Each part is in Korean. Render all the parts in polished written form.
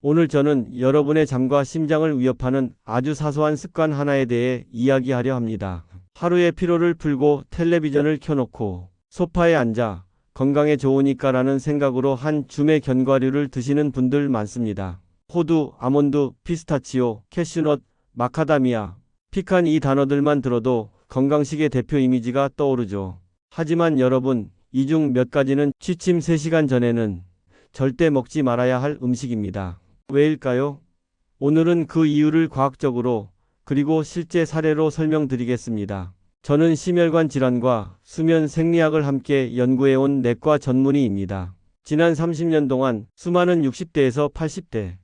오늘 저는 여러분의 잠과 심장을 위협하는 아주 사소한 습관 하나에 대해 이야기하려 합니다. 하루의 피로를 풀고 텔레비전을 켜놓고 소파에 앉아 건강에 좋으니까라는 생각으로 한 줌의 견과류를 드시는 분들 많습니다. 호두, 아몬드, 피스타치오, 캐슈넛, 마카다미아, 피칸 이 단어들만 들어도 건강식의 대표 이미지가 떠오르죠. 하지만 여러분, 이 중 몇 가지는 취침 3시간 전에는 절대 먹지 말아야 할 음식입니다. 왜일까요? 오늘은 그 이유를 과학적으로 그리고 실제 사례로 설명드리겠습니다. 저는 심혈관 질환과 수면 생리학을 함께 연구해온 내과 전문의입니다. 지난 30년 동안 수많은 60대에서 80대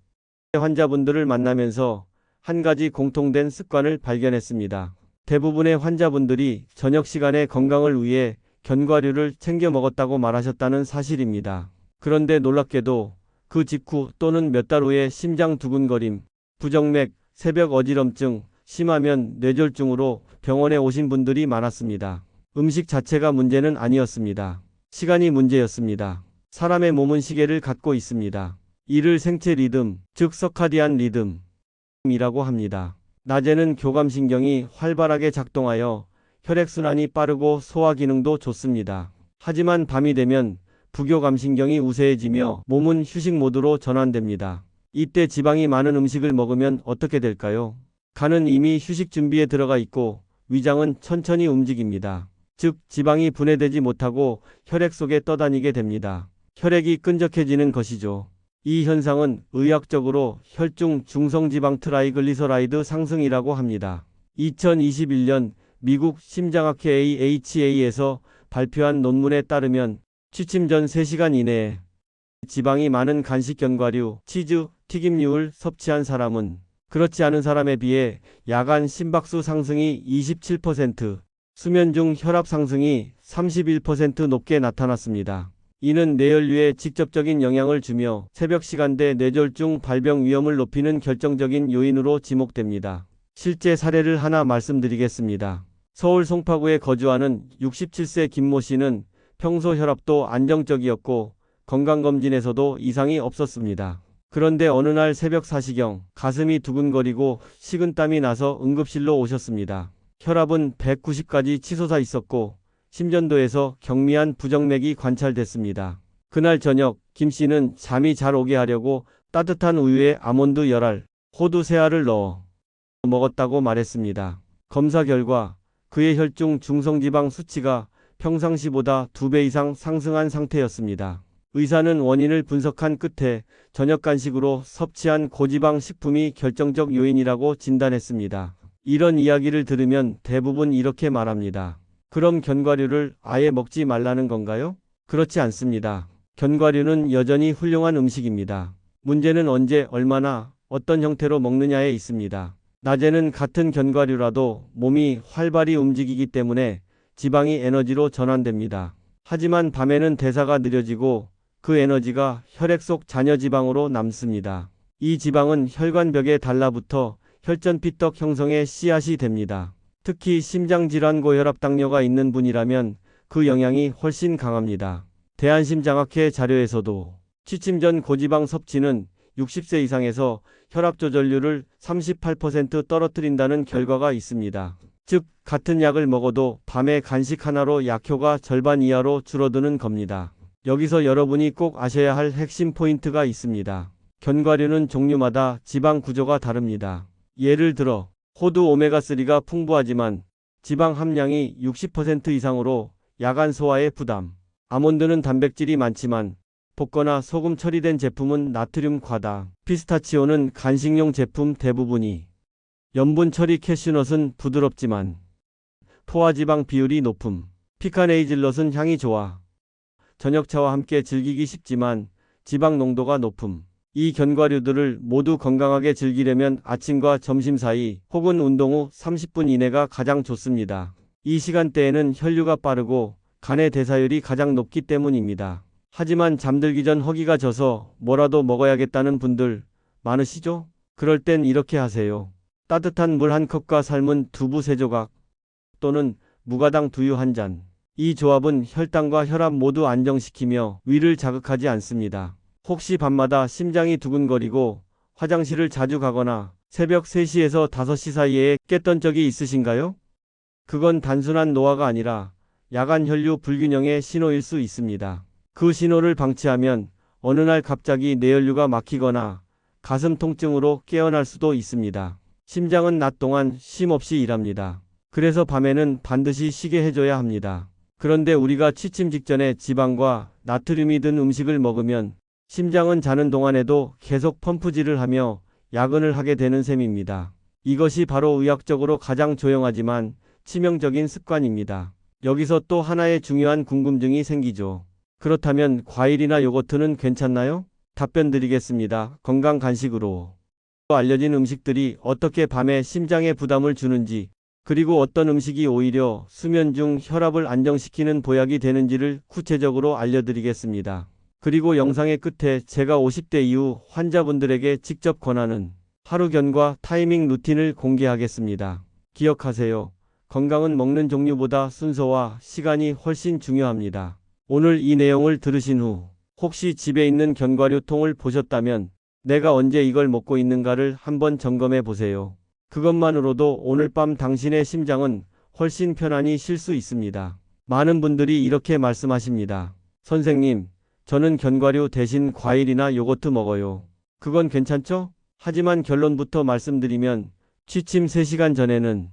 환자분들을 만나면서 한 가지 공통된 습관을 발견했습니다. 대부분의 환자분들이 저녁 시간에 건강을 위해 견과류를 챙겨 먹었다고 말하셨다는 사실입니다. 그런데 놀랍게도 그 직후 또는 몇 달 후에 심장 두근거림, 부정맥, 새벽 어지럼증, 심하면 뇌졸중으로 병원에 오신 분들이 많았습니다. 음식 자체가 문제는 아니었습니다. 시간이 문제였습니다. 사람의 몸은 시계를 갖고 있습니다. 이를 생체 리듬, 즉 서카디안 리듬이라고 합니다. 낮에는 교감신경이 활발하게 작동하여 혈액순환이 빠르고 소화 기능도 좋습니다. 하지만 밤이 되면 부교감신경이 우세해지며 몸은 휴식 모드로 전환됩니다. 이때 지방이 많은 음식을 먹으면 어떻게 될까요? 간은 이미 휴식 준비에 들어가 있고 위장은 천천히 움직입니다. 즉 지방이 분해되지 못하고 혈액 속에 떠다니게 됩니다. 혈액이 끈적해지는 것이죠. 이 현상은 의학적으로 혈중 중성지방 트라이글리서라이드 상승이라고 합니다. 2021년 미국 심장학회 AHA에서 발표한 논문에 따르면 취침 전 3시간 이내에 지방이 많은 간식 견과류, 치즈, 튀김류를 섭취한 사람은 그렇지 않은 사람에 비해 야간 심박수 상승이 27%, 수면 중 혈압 상승이 31% 높게 나타났습니다. 이는 뇌혈류에 직접적인 영향을 주며 새벽 시간대 뇌졸중 발병 위험을 높이는 결정적인 요인으로 지목됩니다. 실제 사례를 하나 말씀드리겠습니다. 서울 송파구에 거주하는 67세 김모 씨는 평소 혈압도 안정적이었고 건강검진에서도 이상이 없었습니다. 그런데 어느 날 새벽 4시경 가슴이 두근거리고 식은땀이 나서 응급실로 오셨습니다. 혈압은 190까지 치솟아 있었고 심전도에서 경미한 부정맥이 관찰됐습니다. 그날 저녁 김 씨는 잠이 잘 오게 하려고 따뜻한 우유에 아몬드 10알, 호두 3알을 넣어 먹었다고 말했습니다. 검사 결과 그의 혈중 중성지방 수치가 평상시보다 2배 이상 상승한 상태였습니다. 의사는 원인을 분석한 끝에 저녁 간식으로 섭취한 고지방 식품이 결정적 요인이라고 진단했습니다. 이런 이야기를 들으면 대부분 이렇게 말합니다. 그럼 견과류를 아예 먹지 말라는 건가요? 그렇지 않습니다. 견과류는 여전히 훌륭한 음식입니다. 문제는 언제, 얼마나, 어떤 형태로 먹느냐에 있습니다. 낮에는 같은 견과류라도 몸이 활발히 움직이기 때문에 지방이 에너지로 전환됩니다. 하지만 밤에는 대사가 느려지고 그 에너지가 혈액 속 잔여지방으로 남습니다. 이 지방은 혈관벽에 달라붙어 혈전피떡 형성의 씨앗이 됩니다. 특히 심장질환 고혈압 당뇨가 있는 분이라면 그 영향이 훨씬 강합니다. 대한심장학회 자료에서도 취침 전 고지방 섭취는 60세 이상에서 혈압 조절률을 38% 떨어뜨린다는 결과가 있습니다. 즉 같은 약을 먹어도 밤에 간식 하나로 약효가 절반 이하로 줄어드는 겁니다. 여기서 여러분이 꼭 아셔야 할 핵심 포인트가 있습니다. 견과류는 종류마다 지방 구조가 다릅니다. 예를 들어 호두 오메가3가 풍부하지만 지방 함량이 60% 이상으로 야간 소화에 부담. 아몬드는 단백질이 많지만 볶거나 소금 처리된 제품은 나트륨 과다. 피스타치오는 간식용 제품 대부분이 염분 처리. 캐슈넛은 부드럽지만 포화지방 비율이 높음. 피칸 헤이즐넛은 향이 좋아 저녁차와 함께 즐기기 쉽지만 지방 농도가 높음. 이 견과류들을 모두 건강하게 즐기려면 아침과 점심 사이 혹은 운동 후 30분 이내가 가장 좋습니다. 이 시간대에는 혈류가 빠르고 간의 대사율이 가장 높기 때문입니다. 하지만 잠들기 전 허기가 져서 뭐라도 먹어야겠다는 분들 많으시죠? 그럴 땐 이렇게 하세요. 따뜻한 물 한 컵과 삶은 두부 3조각 또는 무가당 두유 1잔. 이 조합은 혈당과 혈압 모두 안정시키며 위를 자극하지 않습니다. 혹시 밤마다 심장이 두근거리고 화장실을 자주 가거나 새벽 3시에서 5시 사이에 깼던 적이 있으신가요? 그건 단순한 노화가 아니라 야간 혈류 불균형의 신호일 수 있습니다. 그 신호를 방치하면 어느 날 갑자기 뇌혈류가 막히거나 가슴 통증으로 깨어날 수도 있습니다. 심장은 낮 동안 쉼 없이 일합니다. 그래서 밤에는 반드시 쉬게 해줘야 합니다. 그런데 우리가 취침 직전에 지방과 나트륨이 든 음식을 먹으면 심장은 자는 동안에도 계속 펌프질을 하며 야근을 하게 되는 셈입니다. 이것이 바로 의학적으로 가장 조용하지만 치명적인 습관입니다. 여기서 또 하나의 중요한 궁금증이 생기죠. 그렇다면 과일이나 요거트는 괜찮나요? 답변 드리겠습니다. 건강 간식으로. 알려진 음식들이 어떻게 밤에 심장에 부담을 주는지, 그리고 어떤 음식이 오히려 수면 중 혈압을 안정시키는 보약이 되는지를 구체적으로 알려드리겠습니다. 그리고 영상의 끝에 제가 50대 이후 환자분들에게 직접 권하는 하루견과 타이밍 루틴을 공개하겠습니다. 기억하세요. 건강은 먹는 종류보다 순서와 시간이 훨씬 중요합니다. 오늘 이 내용을 들으신 후 혹시 집에 있는 견과류통을 보셨다면 내가 언제 이걸 먹고 있는가를 한번 점검해 보세요. 그것만으로도 오늘 밤 당신의 심장은 훨씬 편안히 쉴 수 있습니다. 많은 분들이 이렇게 말씀하십니다. 선생님, 저는 견과류 대신 과일이나 요거트 먹어요. 그건 괜찮죠? 하지만 결론부터 말씀드리면 취침 3시간 전에는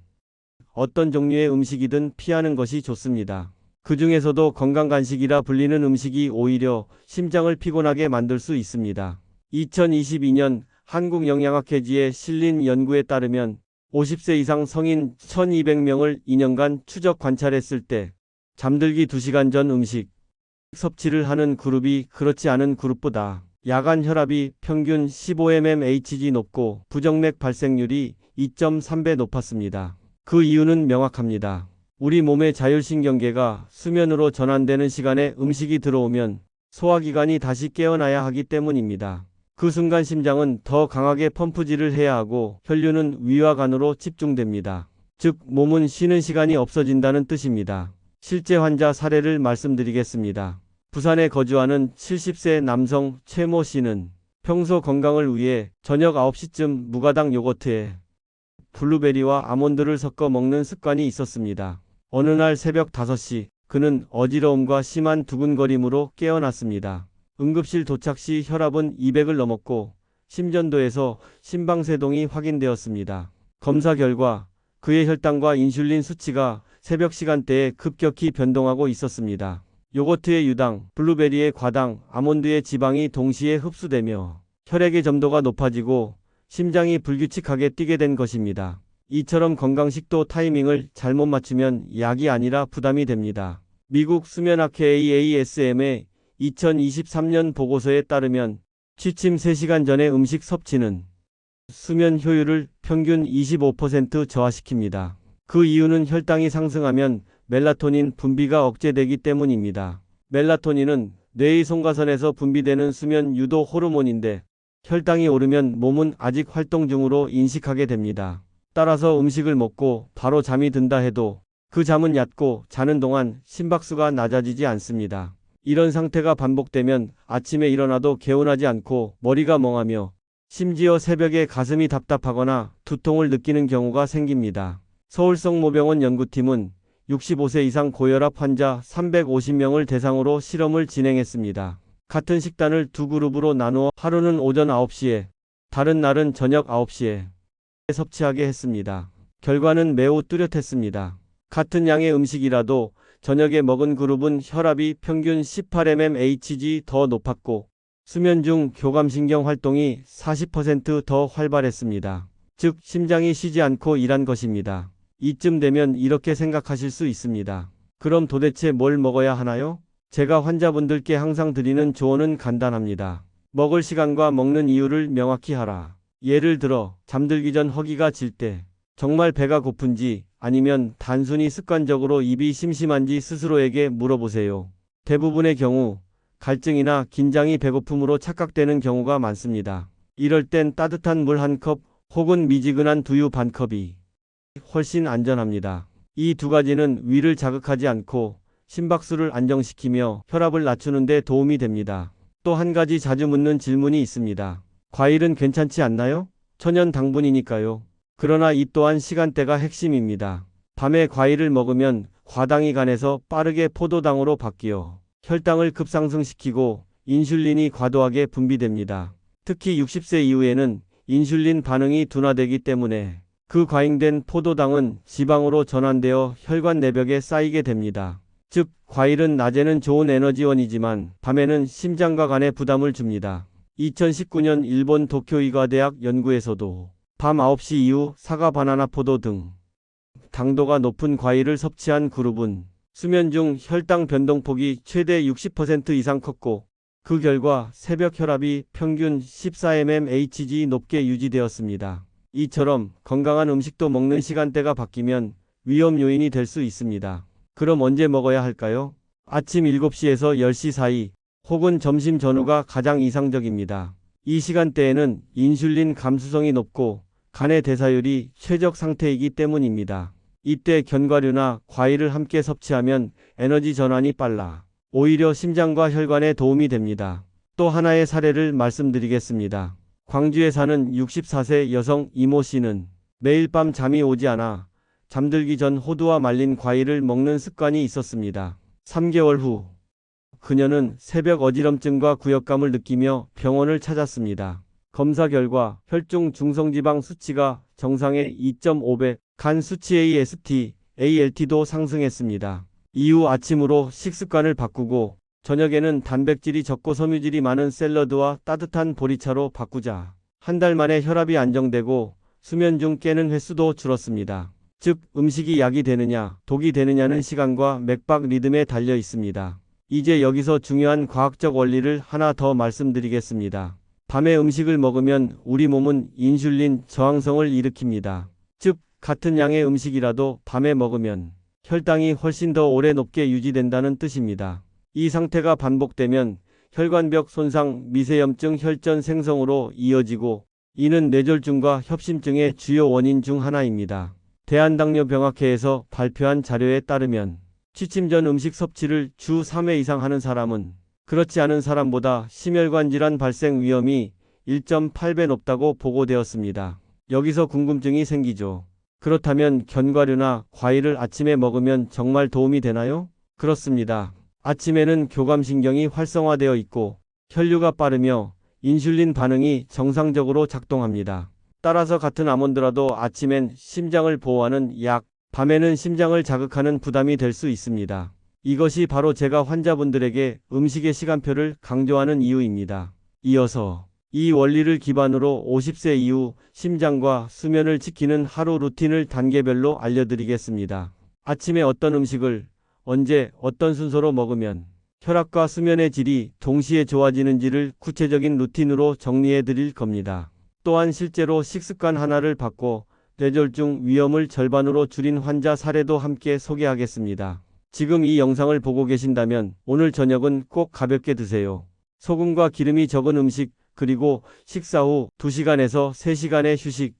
어떤 종류의 음식이든 피하는 것이 좋습니다. 그 중에서도 건강간식이라 불리는 음식이 오히려 심장을 피곤하게 만들 수 있습니다. 2022년 한국영양학회지에 실린 연구에 따르면 50세 이상 성인 1200명을 2년간 추적 관찰했을 때 잠들기 2시간 전 음식 섭취를 하는 그룹이 그렇지 않은 그룹보다 야간 혈압이 평균 15mmHg 높고 부정맥 발생률이 2.3배 높았습니다. 그 이유는 명확합니다. 우리 몸의 자율신경계가 수면으로 전환되는 시간에 음식이 들어오면 소화기관이 다시 깨어나야 하기 때문입니다. 그 순간 심장은 더 강하게 펌프질을 해야 하고 혈류는 위와 간으로 집중됩니다. 즉, 몸은 쉬는 시간이 없어진다는 뜻입니다. 실제 환자 사례를 말씀드리겠습니다. 부산에 거주하는 70세 남성 최모 씨는 평소 건강을 위해 저녁 9시쯤 무가당 요거트에 블루베리와 아몬드를 섞어 먹는 습관이 있었습니다. 어느 날 새벽 5시 그는 어지러움과 심한 두근거림으로 깨어났습니다. 응급실 도착 시 혈압은 200을 넘었고 심전도에서 심방세동이 확인되었습니다. 검사 결과 그의 혈당과 인슐린 수치가 새벽 시간대에 급격히 변동하고 있었습니다. 요거트의 유당, 블루베리의 과당, 아몬드의 지방이 동시에 흡수되며 혈액의 점도가 높아지고 심장이 불규칙하게 뛰게 된 것입니다. 이처럼 건강식도 타이밍을 잘못 맞추면 약이 아니라 부담이 됩니다. 미국 수면학회 AASM의 2023년 보고서에 따르면 취침 3시간 전의 음식 섭취는 수면 효율을 평균 25% 저하시킵니다. 그 이유는 혈당이 상승하면 멜라토닌 분비가 억제되기 때문입니다. 멜라토닌은 뇌의 송가선에서 분비되는 수면 유도 호르몬인데 혈당이 오르면 몸은 아직 활동 중으로 인식하게 됩니다. 따라서 음식을 먹고 바로 잠이 든다 해도 그 잠은 얕고 자는 동안 심박수가 낮아지지 않습니다. 이런 상태가 반복되면 아침에 일어나도 개운하지 않고 머리가 멍하며 심지어 새벽에 가슴이 답답하거나 두통을 느끼는 경우가 생깁니다. 서울성모병원 연구팀은 65세 이상 고혈압 환자 350명을 대상으로 실험을 진행했습니다. 같은 식단을 두 그룹으로 나누어 하루는 오전 9시에, 다른 날은 저녁 9시에 섭취하게 했습니다. 결과는 매우 뚜렷했습니다. 같은 양의 음식이라도 저녁에 먹은 그룹은 혈압이 평균 18mmHg 더 높았고 수면 중 교감신경 활동이 40% 더 활발했습니다. 즉, 심장이 쉬지 않고 일한 것입니다. 이쯤 되면 이렇게 생각하실 수 있습니다. 그럼 도대체 뭘 먹어야 하나요? 제가 환자분들께 항상 드리는 조언은 간단합니다. 먹을 시간과 먹는 이유를 명확히 하라. 예를 들어 잠들기 전 허기가 질 때, 정말 배가 고픈지 아니면 단순히 습관적으로 입이 심심한지 스스로에게 물어보세요. 대부분의 경우 갈증이나 긴장이 배고픔으로 착각되는 경우가 많습니다. 이럴 땐 따뜻한 물 1컵 혹은 미지근한 두유 반 컵이 훨씬 안전합니다. 이 두 가지는 위를 자극하지 않고 심박수를 안정시키며 혈압을 낮추는 데 도움이 됩니다. 또 한 가지 자주 묻는 질문이 있습니다. 과일은 괜찮지 않나요? 천연 당분이니까요. 그러나 이 또한 시간대가 핵심입니다. 밤에 과일을 먹으면 과당이 간에서 빠르게 포도당으로 바뀌어 혈당을 급상승시키고 인슐린이 과도하게 분비됩니다. 특히 60세 이후에는 인슐린 반응이 둔화되기 때문에 그 과잉된 포도당은 지방으로 전환되어 혈관 내벽에 쌓이게 됩니다. 즉, 과일은 낮에는 좋은 에너지원이지만 밤에는 심장과 간에 부담을 줍니다. 2019년 일본 도쿄의과대학 연구에서도 밤 9시 이후 사과, 바나나, 포도 등 당도가 높은 과일을 섭취한 그룹은 수면 중 혈당 변동폭이 최대 60% 이상 컸고 그 결과 새벽 혈압이 평균 14mmHg 높게 유지되었습니다. 이처럼 건강한 음식도 먹는 시간대가 바뀌면 위험 요인이 될 수 있습니다. 그럼 언제 먹어야 할까요? 아침 7시에서 10시 사이 혹은 점심 전후가 가장 이상적입니다. 이 시간대에는 인슐린 감수성이 높고 간의 대사율이 최적 상태이기 때문입니다. 이때 견과류나 과일을 함께 섭취하면 에너지 전환이 빨라 오히려 심장과 혈관에 도움이 됩니다. 또 하나의 사례를 말씀드리겠습니다. 광주에 사는 64세 여성 이모 씨는 매일 밤 잠이 오지 않아 잠들기 전 호두와 말린 과일을 먹는 습관이 있었습니다. 3개월 후 그녀는 새벽 어지럼증과 구역감을 느끼며 병원을 찾았습니다. 검사 결과 혈중 중성지방 수치가 정상의 2.5배, 간 수치 AST, ALT도 상승했습니다. 이후 아침으로 식습관을 바꾸고 저녁에는 단백질이 적고 섬유질이 많은 샐러드와 따뜻한 보리차로 바꾸자 한 달 만에 혈압이 안정되고 수면 중 깨는 횟수도 줄었습니다. 즉, 음식이 약이 되느냐, 독이 되느냐는 시간과 맥박 리듬에 달려 있습니다. 이제 여기서 중요한 과학적 원리를 하나 더 말씀드리겠습니다. 밤에 음식을 먹으면 우리 몸은 인슐린 저항성을 일으킵니다. 즉, 같은 양의 음식이라도 밤에 먹으면 혈당이 훨씬 더 오래 높게 유지된다는 뜻입니다. 이 상태가 반복되면 혈관벽 손상, 미세염증, 혈전 생성으로 이어지고 이는 뇌졸중과 협심증의 주요 원인 중 하나입니다. 대한당뇨병학회에서 발표한 자료에 따르면 취침 전 음식 섭취를 주 3회 이상 하는 사람은 그렇지 않은 사람보다 심혈관 질환 발생 위험이 1.8배 높다고 보고되었습니다. 여기서 궁금증이 생기죠. 그렇다면 견과류나 과일을 아침에 먹으면 정말 도움이 되나요? 그렇습니다. 아침에는 교감신경이 활성화되어 있고 혈류가 빠르며 인슐린 반응이 정상적으로 작동합니다. 따라서 같은 아몬드라도 아침엔 심장을 보호하는 약, 밤에는 심장을 자극하는 부담이 될 수 있습니다. 이것이 바로 제가 환자분들에게 음식의 시간표를 강조하는 이유입니다. 이어서 이 원리를 기반으로 50세 이후 심장과 수면을 지키는 하루 루틴을 단계별로 알려드리겠습니다. 아침에 어떤 음식을 언제 어떤 순서로 먹으면 혈압과 수면의 질이 동시에 좋아지는지를 구체적인 루틴으로 정리해 드릴 겁니다. 또한 실제로 식습관 하나를 바꿔 뇌졸중 위험을 절반으로 줄인 환자 사례도 함께 소개하겠습니다. 지금 이 영상을 보고 계신다면 오늘 저녁은 꼭 가볍게 드세요. 소금과 기름이 적은 음식, 그리고 식사 후 2시간에서 3시간의 휴식.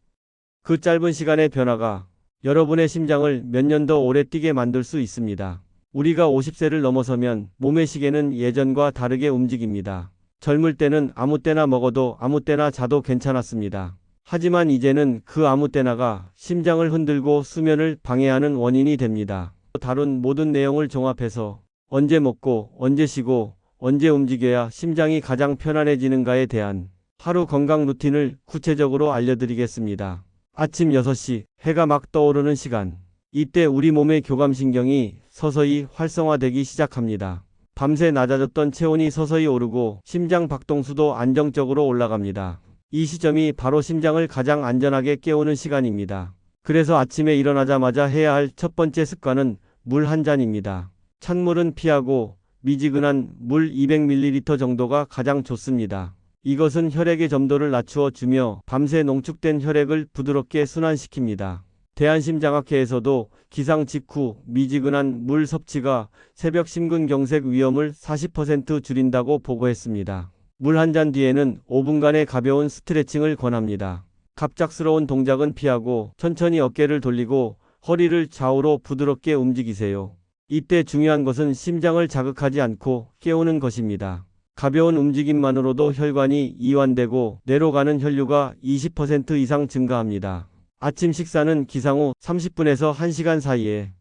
그 짧은 시간의 변화가 여러분의 심장을 몇 년 더 오래 뛰게 만들 수 있습니다. 우리가 50세를 넘어서면 몸의 시계는 예전과 다르게 움직입니다. 젊을 때는 아무 때나 먹어도 아무 때나 자도 괜찮았습니다. 하지만 이제는 그 아무 때나가 심장을 흔들고 수면을 방해하는 원인이 됩니다. 다룬 모든 내용을 종합해서 언제 먹고 언제 쉬고 언제 움직여야 심장이 가장 편안해지는가에 대한 하루 건강 루틴을 구체적으로 알려드리겠습니다. 아침 6시 해가 막 떠오르는 시간. 이때 우리 몸의 교감신경이 서서히 활성화되기 시작합니다. 밤새 낮아졌던 체온이 서서히 오르고 심장 박동수도 안정적으로 올라갑니다. 이 시점이 바로 심장을 가장 안전하게 깨우는 시간입니다. 그래서 아침에 일어나자마자 해야 할 첫 번째 습관은 물 한 잔입니다. 찬물은 피하고 미지근한 물 200ml 정도가 가장 좋습니다. 이것은 혈액의 점도를 낮추어 주며 밤새 농축된 혈액을 부드럽게 순환시킵니다. 대한심장학회에서도 기상 직후 미지근한 물 섭취가 새벽 심근경색 위험을 40% 줄인다고 보고했습니다. 물 한 잔 뒤에는 5분간의 가벼운 스트레칭을 권합니다. 갑작스러운 동작은 피하고 천천히 어깨를 돌리고 허리를 좌우로 부드럽게 움직이세요. 이때 중요한 것은 심장을 자극하지 않고 깨우는 것입니다. 가벼운 움직임만으로도 혈관이 이완되고 뇌로 가는 혈류가 20% 이상 증가합니다. 아침 식사는 기상 후 30분에서 1시간 사이에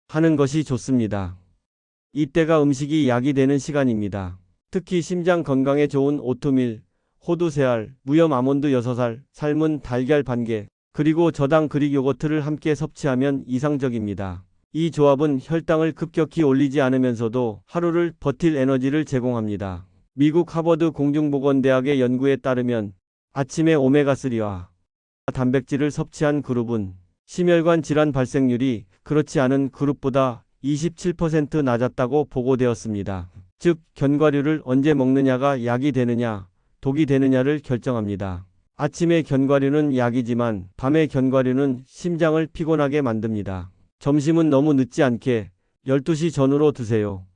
하는 것이 좋습니다. 이때가 음식이 약이 되는 시간입니다. 특히 심장 건강에 좋은 오트밀, 호두 3알, 무염 아몬드 6알, 삶은 달걀 반개, 그리고 저당 그릭 요거트를 함께 섭취하면 이상적입니다. 이 조합은 혈당을 급격히 올리지 않으면서도 하루를 버틸 에너지를 제공합니다. 미국 하버드 공중보건대학의 연구에 따르면 아침에 오메가3와 단백질을 섭취한 그룹은 심혈관 질환 발생률이 그렇지 않은 그룹보다 27% 낮았다고 보고되었습니다. 즉, 견과류를 언제 먹느냐가 약이 되느냐, 독이 되느냐를 결정합니다. 아침에 견과류는 약이지만 밤에 견과류는 심장을 피곤하게 만듭니다. 점심은 너무 늦지 않게 12시 전후로 드세요.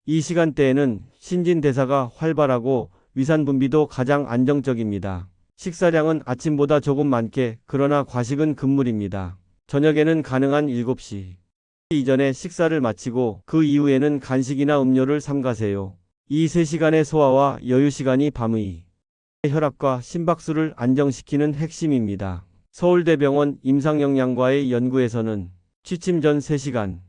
이 시간대에는 신진대사가 활발하고 위산 분비도 가장 안정적입니다. 식사량은 아침보다 조금 많게, 그러나 과식은 금물입니다. 저녁에는 가능한 7시 이전에 식사를 마치고 그 이후에는 간식이나 음료를 삼가세요. 이 3시간의 소화와 여유 시간이 밤의 혈압과 심박수를 안정시키는 핵심입니다. 서울대병원 임상영양과의 연구에서는 취침 전 3시간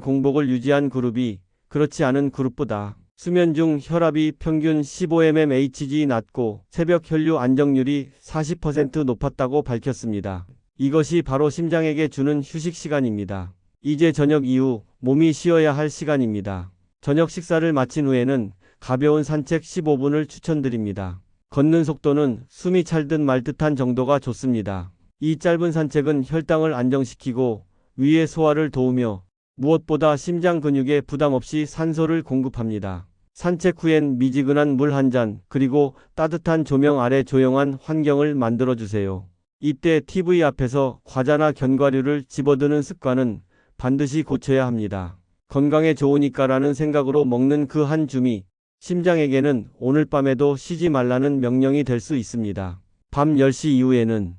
공복을 유지한 그룹이 그렇지 않은 그룹보다 수면 중 혈압이 평균 15mmHg 낮고 새벽 혈류 안정률이 40% 높았다고 밝혔습니다. 이것이 바로 심장에게 주는 휴식 시간입니다. 이제 저녁 이후 몸이 쉬어야 할 시간입니다. 저녁 식사를 마친 후에는 가벼운 산책 15분을 추천드립니다. 걷는 속도는 숨이 찰듯 말 듯한 정도가 좋습니다. 이 짧은 산책은 혈당을 안정시키고 위의 소화를 도우며 무엇보다 심장 근육에 부담 없이 산소를 공급합니다. 산책 후엔 미지근한 물 한 잔, 그리고 따뜻한 조명 아래 조용한 환경을 만들어주세요. 이때 TV 앞에서 과자나 견과류를 집어드는 습관은 반드시 고쳐야 합니다. 건강에 좋으니까라는 생각으로 먹는 그 한 줌이 심장에게는 오늘 밤에도 쉬지 말라는 명령이 될 수 있습니다. 밤 10시 이후에는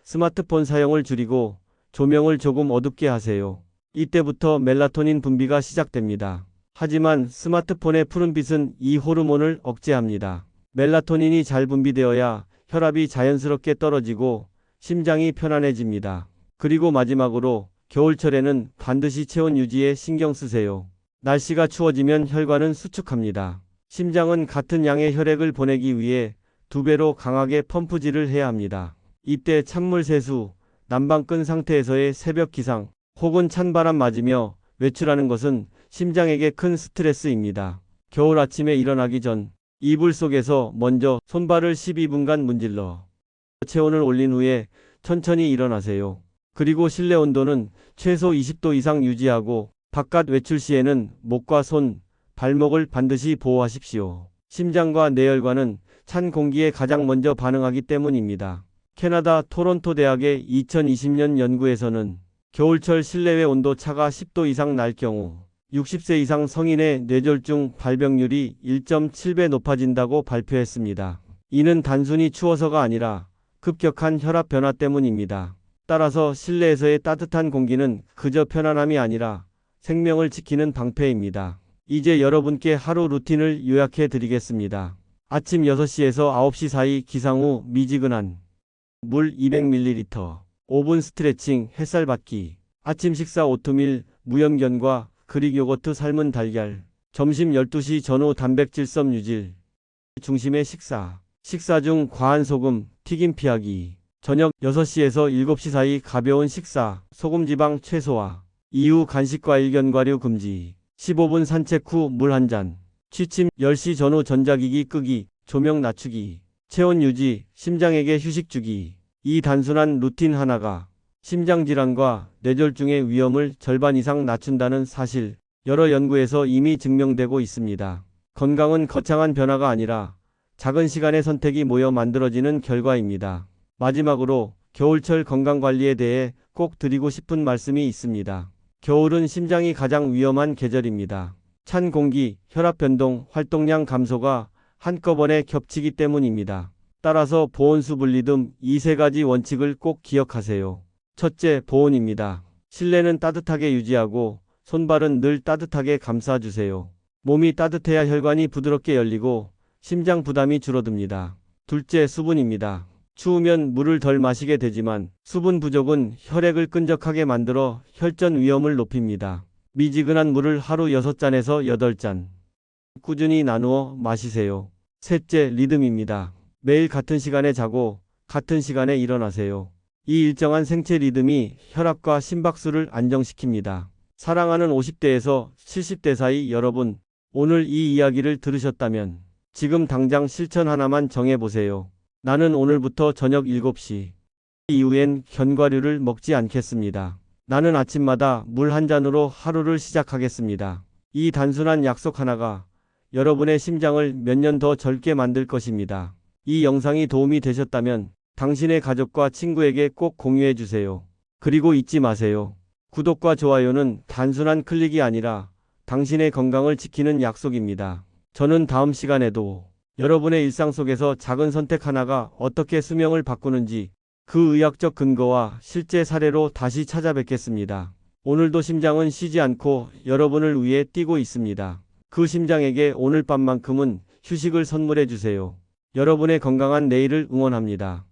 스마트폰 사용을 줄이고 조명을 조금 어둡게 하세요. 이때부터 멜라토닌 분비가 시작됩니다. 하지만 스마트폰의 푸른빛은 이 호르몬을 억제합니다. 멜라토닌이 잘 분비되어야 혈압이 자연스럽게 떨어지고 심장이 편안해집니다. 그리고 마지막으로 겨울철에는 반드시 체온 유지에 신경 쓰세요. 날씨가 추워지면 혈관은 수축합니다. 심장은 같은 양의 혈액을 보내기 위해 2배로 강하게 펌프질을 해야 합니다. 이때 찬물 세수, 난방 끈 상태에서의 새벽 기상 혹은 찬바람 맞으며 외출하는 것은 심장에게 큰 스트레스입니다. 겨울 아침에 일어나기 전 이불 속에서 먼저 손발을 12분간 문질러 체온을 올린 후에 천천히 일어나세요. 그리고 실내 온도는 최소 20도 이상 유지하고 바깥 외출 시에는 목과 손, 발목을 반드시 보호하십시오. 심장과 뇌혈관은 찬 공기에 가장 먼저 반응하기 때문입니다. 캐나다 토론토 대학의 2020년 연구에서는 겨울철 실내외 온도 차가 10도 이상 날 경우 60세 이상 성인의 뇌졸중 발병률이 1.7배 높아진다고 발표했습니다. 이는 단순히 추워서가 아니라 급격한 혈압 변화 때문입니다. 따라서 실내에서의 따뜻한 공기는 그저 편안함이 아니라 생명을 지키는 방패입니다. 이제 여러분께 하루 루틴을 요약해 드리겠습니다. 아침 6시에서 9시 사이 기상 후 미지근한 물 200ml, 5분 스트레칭, 햇살 받기, 아침 식사 오트밀, 무염견과 그릭 요거트, 삶은 달걀, 점심 12시 전후 단백질섬 유질, 중심의 식사, 식사 중 과한 소금, 튀김 피하기, 저녁 6시에서 7시 사이 가벼운 식사, 소금 지방 최소화, 이후 간식과 일견과류 금지, 15분 산책 후 물 한 잔, 취침 10시 전후 전자기기 끄기, 조명 낮추기, 체온 유지, 심장에게 휴식 주기. 이 단순한 루틴 하나가 심장질환과 뇌졸중의 위험을 절반 이상 낮춘다는 사실, 여러 연구에서 이미 증명되고 있습니다. 건강은 거창한 변화가 아니라 작은 시간의 선택이 모여 만들어지는 결과입니다. 마지막으로 겨울철 건강관리에 대해 꼭 드리고 싶은 말씀이 있습니다. 겨울은 심장이 가장 위험한 계절입니다. 찬 공기, 혈압 변동, 활동량 감소가 한꺼번에 겹치기 때문입니다. 따라서 보온수 분리 등 이 3가지 원칙을 꼭 기억하세요. 첫째, 보온입니다. 실내는 따뜻하게 유지하고 손발은 늘 따뜻하게 감싸주세요. 몸이 따뜻해야 혈관이 부드럽게 열리고 심장 부담이 줄어듭니다. 둘째, 수분입니다. 추우면 물을 덜 마시게 되지만 수분 부족은 혈액을 끈적하게 만들어 혈전 위험을 높입니다. 미지근한 물을 하루 6잔에서 8잔 꾸준히 나누어 마시세요. 셋째, 리듬입니다. 매일 같은 시간에 자고 같은 시간에 일어나세요. 이 일정한 생체 리듬이 혈압과 심박수를 안정시킵니다. 사랑하는 50대에서 70대 사이 여러분, 오늘 이 이야기를 들으셨다면 지금 당장 실천 하나만 정해보세요. 나는 오늘부터 저녁 7시 이후엔 견과류를 먹지 않겠습니다. 나는 아침마다 물 한 잔으로 하루를 시작하겠습니다. 이 단순한 약속 하나가 여러분의 심장을 몇 년 더 젊게 만들 것입니다. 이 영상이 도움이 되셨다면 당신의 가족과 친구에게 꼭 공유해 주세요. 그리고 잊지 마세요. 구독과 좋아요는 단순한 클릭이 아니라 당신의 건강을 지키는 약속입니다. 저는 다음 시간에도 여러분의 일상 속에서 작은 선택 하나가 어떻게 수명을 바꾸는지 그 의학적 근거와 실제 사례로 다시 찾아뵙겠습니다. 오늘도 심장은 쉬지 않고 여러분을 위해 뛰고 있습니다. 그 심장에게 오늘 밤만큼은 휴식을 선물해 주세요. 여러분의 건강한 내일을 응원합니다.